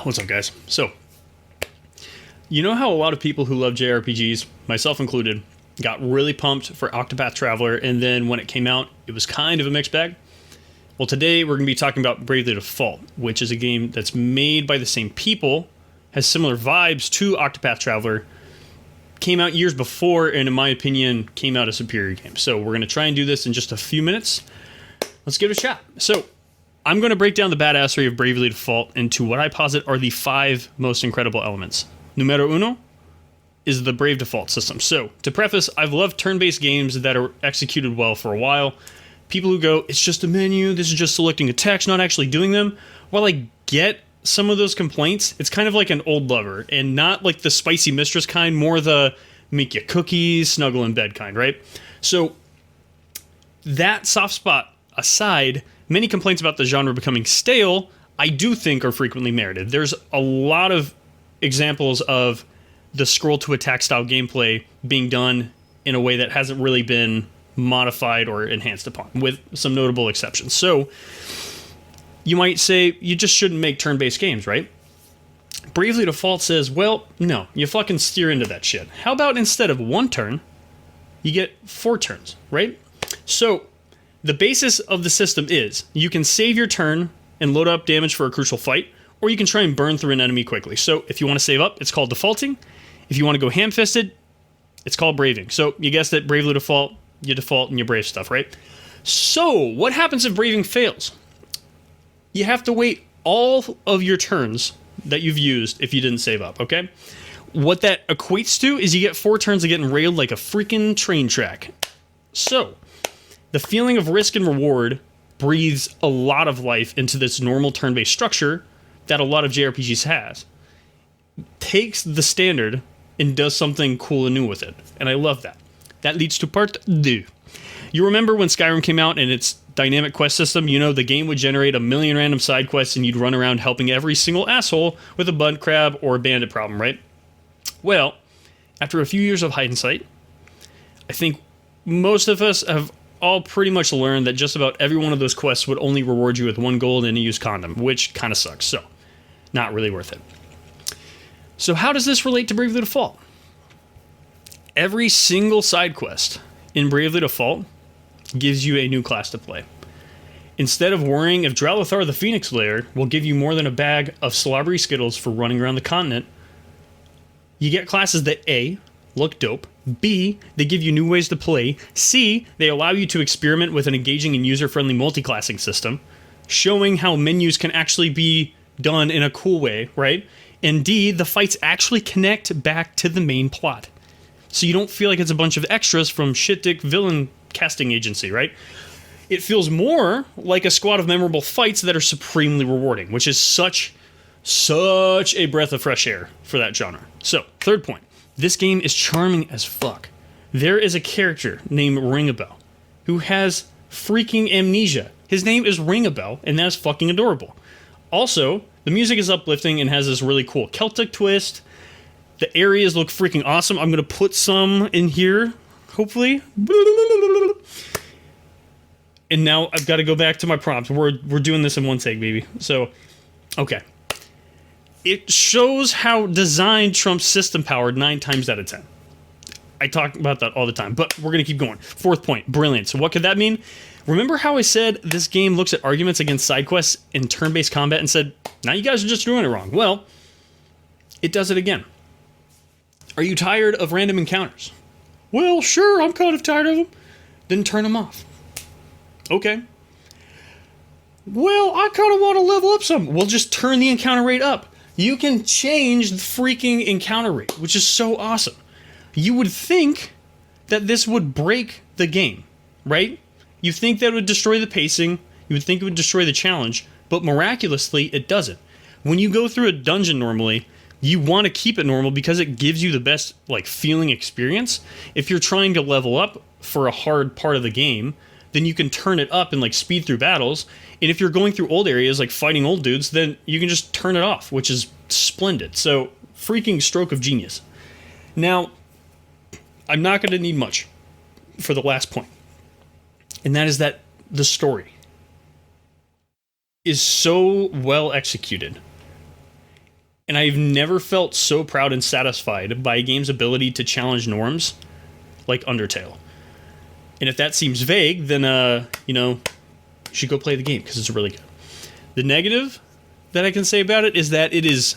What's up, guys? So, you know how a lot of people who love JRPGs, myself included, got really pumped for Octopath Traveler, and then when it came out, it was kind of a mixed bag? Well, today we're going to be talking about Bravely Default, which is a game that's made by the same people, has similar vibes to Octopath Traveler, came out years before, and in my opinion, came out a superior game. So we're going to try and do this in just a few minutes. Let's give it a shot. So, I'm going to break down the badassery of Bravely Default into what I posit are the 5 most incredible elements. Numero uno is the Brave Default system. So, to preface, I've loved turn-based games that are executed well for a while. People who go, it's just a menu, this is just selecting a text, not actually doing them. While I get some of those complaints, it's kind of like an old lover, and not like the spicy mistress kind, more the make you cookies, snuggle in bed kind, right? So, that soft spot aside, many complaints about the genre becoming stale, I do think are frequently merited. There's a lot of examples of the scroll to attack style gameplay being done in a way that hasn't really been modified or enhanced upon, with some notable exceptions. So, you might say, you just shouldn't make turn-based games, right? Bravely Default says, well, no, you fucking steer into that shit. How about instead of 1 turn, you get 4 turns, right? So, the basis of the system is, you can save your turn and load up damage for a crucial fight, or you can try and burn through an enemy quickly. So if you want to save up, it's called defaulting. If you want to go ham-fisted, it's called braving. So you guessed it, Bravely Default, you default and you brave stuff, right? So what happens if braving fails? You have to wait all of your turns that you've used if you didn't save up, okay? What that equates to is you get 4 turns of getting railed like a freaking train track. So, the feeling of risk and reward breathes a lot of life into this normal turn-based structure that a lot of JRPGs has. Takes the standard and does something cool and new with it. And I love that. That leads to part 2. You remember when Skyrim came out and its dynamic quest system, you know, the game would generate a million random side quests and you'd run around helping every single asshole with a bud crab or a bandit problem, right? Well, after a few years of hindsight, I think most of us have all pretty much learned that just about every one of those quests would only reward you with 1 gold and a used condom, which kind of sucks, so not really worth it. So how does this relate to Bravely Default? Every single side quest in Bravely Default gives you a new class to play. Instead of worrying if Dralathar the Phoenix Layer will give you more than a bag of slobbery skittles for running around the continent, you get classes that A, look dope, B, they give you new ways to play, C, they allow you to experiment with an engaging and user-friendly multi-classing system, showing how menus can actually be done in a cool way, right? And D, the fights actually connect back to the main plot. So you don't feel like it's a bunch of extras from shit-dick villain casting agency, right? It feels more like a squad of memorable fights that are supremely rewarding, which is such a breath of fresh air for that genre. So, third point. This game is charming as fuck. There is a character named Ring-a-Bell who has freaking amnesia. His name is Ring-a-Bell, and that's fucking adorable. Also, the music is uplifting and has this really cool Celtic twist. The areas look freaking awesome. I'm going to put some in here, hopefully. And now I've got to go back to my prompt. We're doing this in one take, baby. So, okay. It shows how design trumps system power 9 times out of 10. I talk about that all the time, but we're going to keep going. 4th point, brilliant. So what could that mean? Remember how I said this game looks at arguments against side quests in turn-based combat and said, now you guys are just doing it wrong. Well, it does it again. Are you tired of random encounters? Well, sure, I'm kind of tired of them. Then turn them off. Okay. Well, I kind of want to level up some. Well, just turn the encounter rate up. You can change the freaking encounter rate, which is so awesome. You would think that this would break the game, right? You think that it would destroy the pacing, you would think it would destroy the challenge, but miraculously, it doesn't. When you go through a dungeon normally, you want to keep it normal because it gives you the best feeling experience. If you're trying to level up for a hard part of the game, then you can turn it up and speed through battles. And if you're going through old areas like fighting old dudes, then you can just turn it off, which is splendid. So, freaking stroke of genius. Now, I'm not going to need much for the last point. And that is that the story is so well executed. And I've never felt so proud and satisfied by a game's ability to challenge norms like Undertale. And if that seems vague, then, you should go play the game because it's really good. The negative that I can say about it is that it is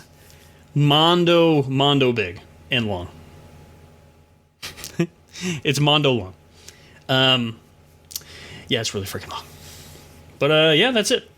mondo big and long. It's mondo long. Yeah, it's really freaking long. But, yeah, that's it.